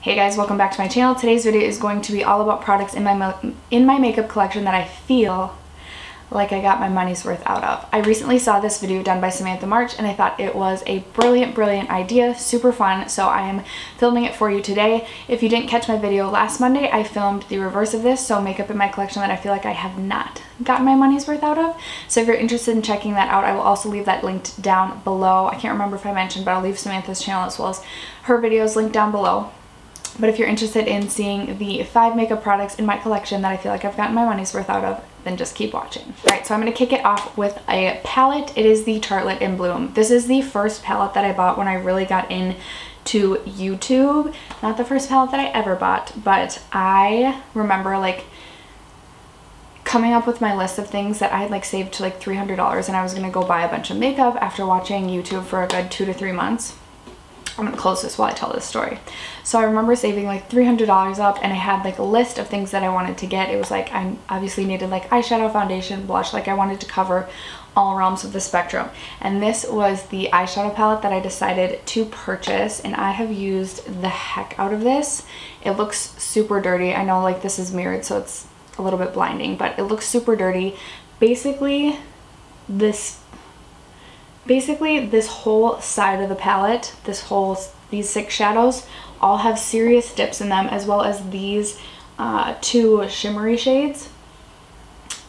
Hey guys, welcome back to my channel. Today's video is going to be all about products in my makeup collection that I feel like I got my money's worth out of. I recently saw this video done by Samantha March and I thought it was a brilliant idea, super fun, so I am filming it for you today. If you didn't catch my video last Monday, I filmed the reverse of this, so makeup in my collection that I feel like I have not gotten my money's worth out of. So if you're interested in checking that out, I will also leave that linked down below. I can't remember if I mentioned, but I'll leave Samantha's channel as well as her videos linked down below. But if you're interested in seeing the 5 makeup products in my collection that I feel like I've gotten my money's worth out of, then just keep watching. Alright, so I'm going to kick it off with a palette. It is the Tartelette in Bloom. This is the first palette that I bought when I really got into YouTube. Not the first palette that I ever bought, but I remember like coming up with my list of things that I had like saved to like $300 and I was going to go buy a bunch of makeup after watching YouTube for a good 2 to 3 months. I'm gonna close this while I tell this story. So I remember saving like $300 up and I had like a list of things that I wanted to get. It was like I obviously needed like eyeshadow, foundation, blush, like I wanted to cover all realms of the spectrum. And this was the eyeshadow palette that I decided to purchase, and I have used the heck out of this. It looks super dirty. I know like this is mirrored so it's a little bit blinding, but it looks super dirty. Basically this whole side of the palette, these 6 shadows all have serious dips in them, as well as these 2 shimmery shades.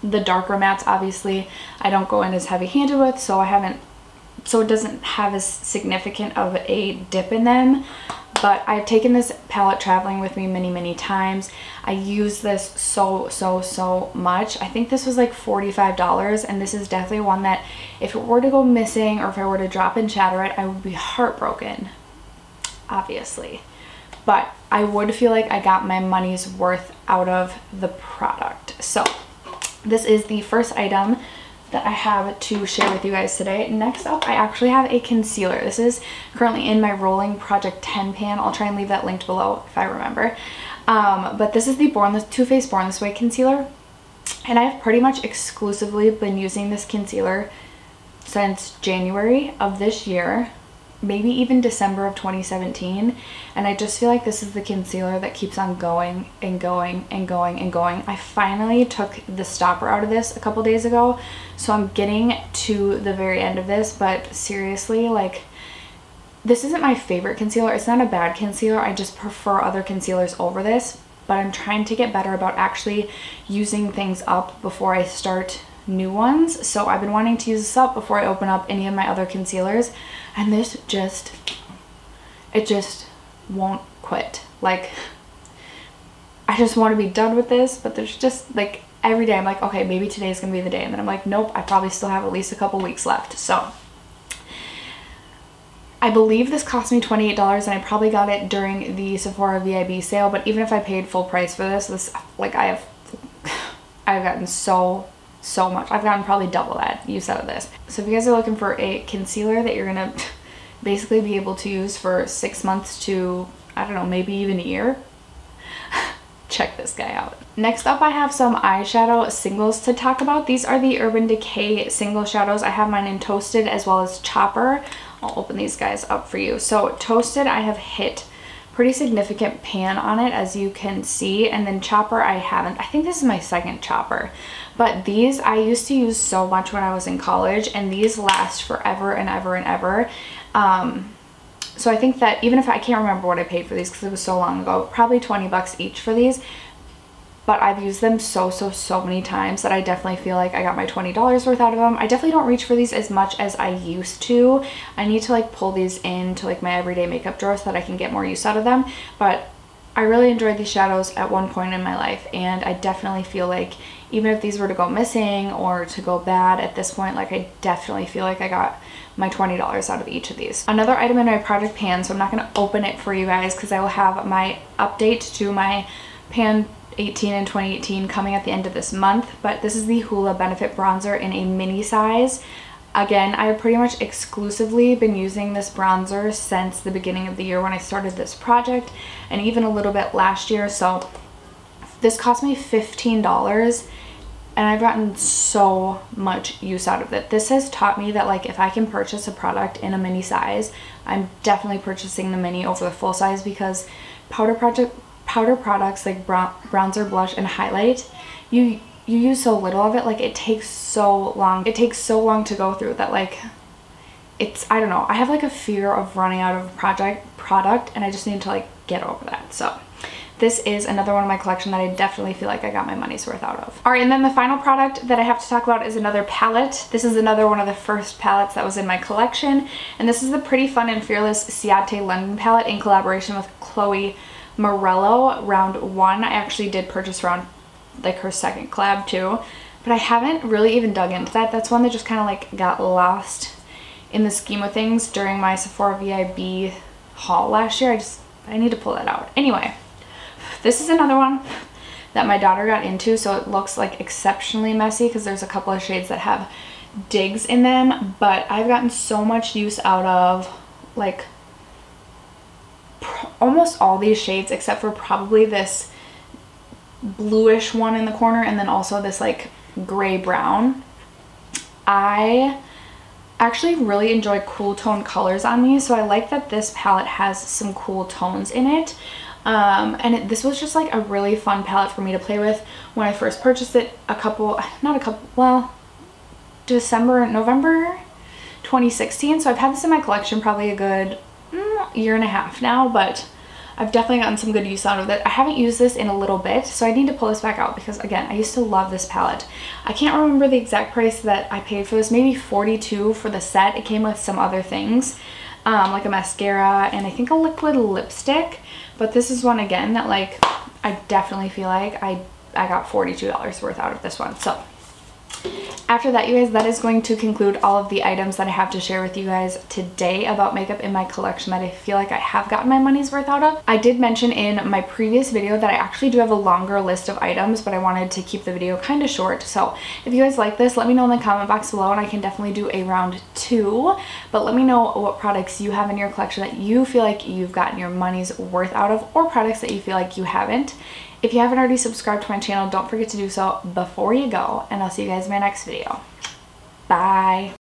The darker mattes obviously I don't go in as heavy handed with, so it doesn't have as significant of a dip in them. But I've taken this palette traveling with me many times. I use this so much. I think this was like $45, and this is definitely one that if it were to go missing or if I were to drop and shatter it, I would be heartbroken, obviously. But I would feel like I got my money's worth out of the product. So this is the first item that I have to share with you guys today. Next up, I actually have a concealer. This is currently in my Rolling Project 10 pan. I'll try and leave that linked below if I remember. But this is the Too Faced Born This Way concealer. And I've pretty much exclusively been using this concealer since January of this year, maybe even December of 2017, and I just feel like this is the concealer that keeps on going and going and going and going. I finally took the stopper out of this a couple days ago, so I'm getting to the very end of this, but seriously, like, this isn't my favorite concealer. It's not a bad concealer, I just prefer other concealers over this, but I'm trying to get better about actually using things up before I start new ones. So I've been wanting to use this up before I open up any of my other concealers, and this just won't quit. Like, I just want to be done with this, but there's just like every day I'm like, okay, maybe today's gonna be the day, and then I'm like, nope, I probably still have at least a couple weeks left. So I believe this cost me $28, and I probably got it during the Sephora VIB sale, but even if I paid full price for this like I've gotten so much. I've gotten probably double that use out of this. So if you guys are looking for a concealer that you're gonna basically be able to use for 6 months to, I don't know, maybe even a year, check this guy out. Next up, I have some eyeshadow singles to talk about. These are the Urban Decay single shadows. I have mine in Toasted as well as Chopper. I'll open these guys up for you. So Toasted, I have hit pretty significant pan on it, as you can see, and then Chopper I haven't. I think this is my second Chopper, but these I used to use so much when I was in college, and these last forever and ever and ever. So I think that even if I can't remember what I paid for these because it was so long ago, probably 20 bucks each for these, but I've used them so many times that I definitely feel like I got my $20 worth out of them. I definitely don't reach for these as much as I used to. I need to like pull these into like my everyday makeup drawer so that I can get more use out of them, but I really enjoyed these shadows at one point in my life, and I definitely feel like even if these were to go missing or to go bad at this point, like I definitely feel like I got my $20 out of each of these. Another item in my project pan, so I'm not going to open it for you guys because I will have my update to my pan 18 and 2018 coming at the end of this month, but this is the Hoola Benefit Bronzer in a mini size. Again, I have pretty much exclusively been using this bronzer since the beginning of the year when I started this project, and even a little bit last year. So this cost me $15, and I've gotten so much use out of it. This has taught me that like if I can purchase a product in a mini size, I'm definitely purchasing the mini over the full size, because powder products like bronzer, blush, and highlight, you use so little of it, like it takes so long to go through that, like I don't know, I have like a fear of running out of product, and I just need to like get over that. So this is another one of my collection that I definitely feel like I got my money's worth out of. All right, and then the final product that I have to talk about is another palette. This is another one of the first palettes that was in my collection, and this is the Pretty Fun and Fearless Ciate London palette in collaboration with Chloe Morello, round 1. I actually did purchase round, like her second collab too, but I haven't really even dug into that. That's one that just kind of like got lost in the scheme of things during my Sephora VIB haul last year. I need to pull that out. Anyway, this is another one that my daughter got into, so it looks like exceptionally messy because there's a couple of shades that have digs in them, but I've gotten so much use out of like almost all these shades except for probably this bluish one in the corner, and then also this like gray brown. I actually really enjoy cool tone colors on these, so I like that this palette has some cool tones in it. And this was just like a really fun palette for me to play with when I first purchased it November 2016. So I've had this in my collection probably a good year and a half now, but I've definitely gotten some good use out of it. I haven't used this in a little bit, so I need to pull this back out because again, I used to love this palette. I can't remember the exact price that I paid for this, maybe $42 for the set. It came with some other things, like a mascara and I think a liquid lipstick, but this is one again that like I definitely feel like I got $42 worth out of this one. So after that, you guys, that is going to conclude all of the items that I have to share with you guys today about makeup in my collection that I feel like I have gotten my money's worth out of. I did mention in my previous video that I actually do have a longer list of items, but I wanted to keep the video kind of short. So if you guys like this, let me know in the comment box below and I can definitely do a round 2. But let me know what products you have in your collection that you feel like you've gotten your money's worth out of, or products that you feel like you haven't. If you haven't already subscribed to my channel, don't forget to do so before you go, and I'll see you guys in my next video. Bye!